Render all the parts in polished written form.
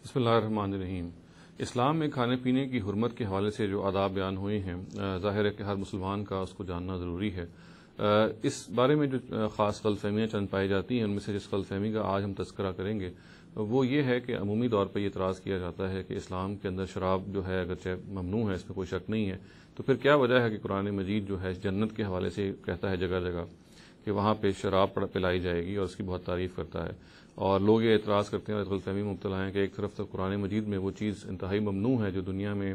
بسم اللہ الرحمن الرحیم۔ اسلام میں کھانے پینے کی حرمت کے حوالے سے جو آداب بیان ہوئے ہیں، ظاہر ہے کہ ہر مسلمان کا اس کو جاننا ضروری ہے۔ اس بارے میں جو خاص غلط فہمیاں چند پائی جاتی ہیں، ان میں سے جس غلط فہمی کا آج ہم تذکرہ کریں گے وہ یہ ہے کہ عمومی طور پر یہ اعتراض کیا جاتا ہے کہ اسلام کے اندر شراب جو ہے اگرچہ ممنوع ہے، اس میں کوئی شک نہیں ہے، تو پھر کیا وجہ ہے کہ قرآن مجید جو ہے جنت کے حوالے سے کہتا ہے جگہ جگہ کہ وہاں پہ شراب پلائی جائے گی اور اس کی بہت تعریف کرتا ہے۔ اور لوگ یہ اعتراض کرتے ہیں اور غلط فہمی میں مبتلا ہیں کہ ایک طرف تو قرآن مجید میں وہ چیز انتہائی ممنوع ہے جو دنیا میں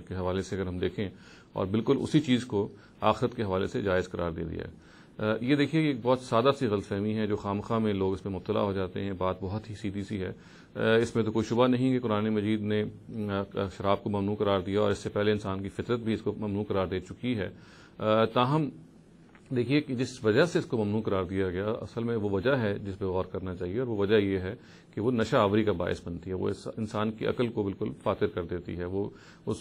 کے حوالے سے اگر ہم دیکھیں، اور بالکل اسی چیز کو آخرت کے حوالے سے جائز قرار دے دیا ہے۔ یہ دیکھیے یہ ایک بہت سادہ سی غلط فہمی ہے جو خامخواہ میں لوگ اس میں مبتلا ہو جاتے ہیں۔ بات بہت ہی سیدھی سی ہے، اس میں تو کوئی شبہ نہیں کہ قرآن مجید نے شراب کو ممنوع قرار دیا اور اس سے پہلے انسان کی فطرت بھی اس کو ممنوع قرار دے چکی ہے۔ تاہم دیکھیے کہ جس وجہ سے اس کو ممنوع قرار دیا گیا، اصل میں وہ وجہ ہے جس پہ غور کرنا چاہیے، اور وہ وجہ یہ ہے کہ وہ نشہ آوری کا باعث بنتی ہے، وہ انسان کی عقل کو بالکل فاتر کر دیتی ہے، وہ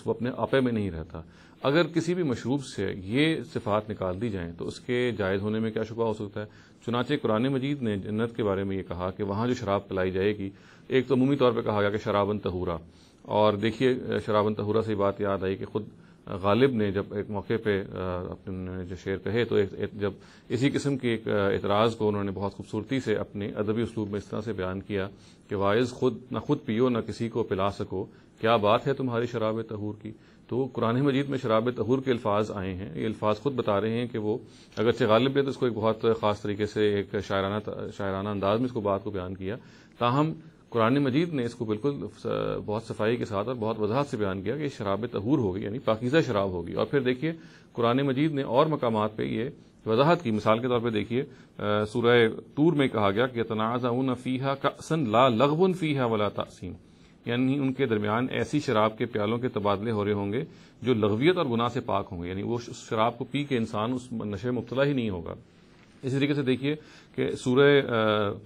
اپنے آپے میں نہیں رہتا۔ اگر کسی بھی مشروب سے یہ صفات نکال دی جائیں تو اس کے جائز ہونے میں کیا شبہ ہو سکتا ہے؟ چنانچہ قرآن مجید نے جنت کے بارے میں یہ کہا کہ وہاں جو شراب پلائی جائے گی، ایک تو عمومی طور پہ کہا گیا کہ شرابن طہورا، اور دیکھیے شرابن طہورا سے بات یاد آئی کہ خود غالب نے جب ایک موقع پہ اپنے جو شعر کہے تو جب اسی قسم کے ایک اعتراض کو انہوں نے بہت خوبصورتی سے اپنے ادبی اسلوب میں اس طرح سے بیان کیا کہ واعظ خود پیو نہ کسی کو پلا سکو، کیا بات ہے تمہاری شراب طہور کی۔ تو قرآن مجید میں شراب طہور کے الفاظ آئے ہیں، یہ الفاظ خود بتا رہے ہیں کہ وہ اگرچہ غالب نے تو اس کو ایک بہت خاص طریقے سے ایک شاعرانہ انداز میں اس بات کو بیان کیا، تاہم قرآن مجید نے اس کو بالکل بہت صفائی کے ساتھ اور بہت وضاحت سے بیان کیا کہ شراب طہور ہوگی، یعنی پاکیزہ شراب ہوگی۔ اور پھر دیکھیے قرآن مجید نے اور مقامات پہ یہ وضاحت کی، مثال کے طور پہ دیکھیے سورہ طور میں کہا گیا کہ یتنازعون فیہا کأسا لا لغو فیہا ولا تأثیم، یعنی ان کے درمیان ایسی شراب کے پیالوں کے تبادلے ہو رہے ہوں گے جو لغویت اور گناہ سے پاک ہوں گے، یعنی وہ شراب کو پی کے انسان اس نشے میں مبتلا ہی نہیں ہوگا۔ اسی طریقے سے دیکھیے کہ سورہ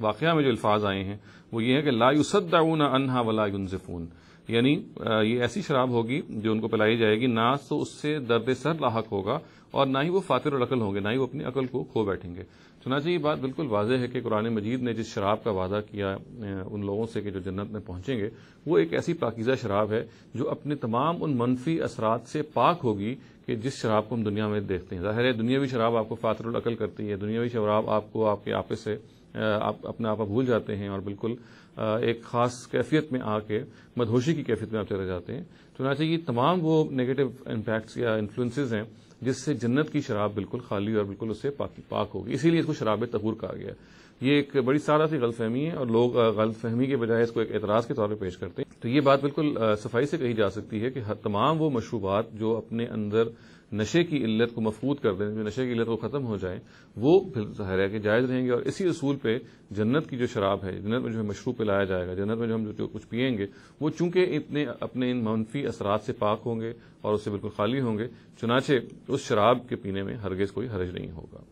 واقعہ میں جو الفاظ آئے ہیں وہ یہ ہے کہ لا یصدعون عنہا ولا ینزفون، یعنی یہ ایسی شراب ہوگی جو ان کو پلائی جائے گی، نہ تو اس سے درد سر لاحق ہوگا اور نہ ہی وہ فاتر العقل ہوں گے، نہ ہی وہ اپنی عقل کو کھو بیٹھیں گے۔ چنانچہ یہ بات بالکل واضح ہے کہ قرآن مجید نے جس شراب کا وعدہ کیا ان لوگوں سے کہ جو جنت میں پہنچیں گے، وہ ایک ایسی پاکیزہ شراب ہے جو اپنے تمام ان منفی اثرات سے پاک ہوگی کہ جس شراب کو ہم دنیا میں دیکھتے ہیں۔ ظاہر ہے دنیاوی شراب آپ کو فاتر العقل کرتی ہے، دنیاوی شراب آپ کو آپ کے آپے سے آپ اپنا آپا بھول جاتے ہیں اور بالکل ایک خاص کیفیت میں آ کے مدہوشی کی کیفیت میں آپ چلے جاتے ہیں۔ چنانچہ یہ تمام وہ نیگیٹو امپیکٹس یا انفلوئنسز ہیں جس سے جنت کی شراب بالکل خالی اور بالکل اس سے پاک ہوگی، اسی لیے اس کو شراب طہور کہا گیا۔ یہ ایک بڑی سادہ سی غلط فہمی ہے اور لوگ غلط فہمی کے بجائے اس کو ایک اعتراض کے طور پہ پیش کرتے ہیں۔ تو یہ بات بالکل صفائی سے کہی جا سکتی ہے کہ تمام وہ مشروبات جو اپنے اندر نشے کی علت کو مفقود کر دیں، جو نشے کی علت کو ختم ہو جائیں، وہ پھر ظاہر ہے کہ جائز رہیں گے، اور اسی اصول پہ جنت کی جو شراب ہے، جنت میں جو مشروب پلایا جائے گا، جنت میں جو ہم جو کچھ پئیں گے، وہ چونکہ اپنے ان منفی اثرات سے پاک ہوں گے اور اس سے بالکل خالی ہوں گے، چنانچہ اس شراب کے پینے میں ہرگز کوئی حرج نہیں ہوگا۔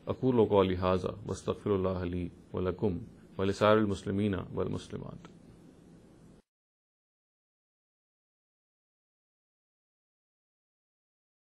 اقول قولی ھذا واستغفر اللہ لی ولکم ولسائر المسلمین والمسلمات۔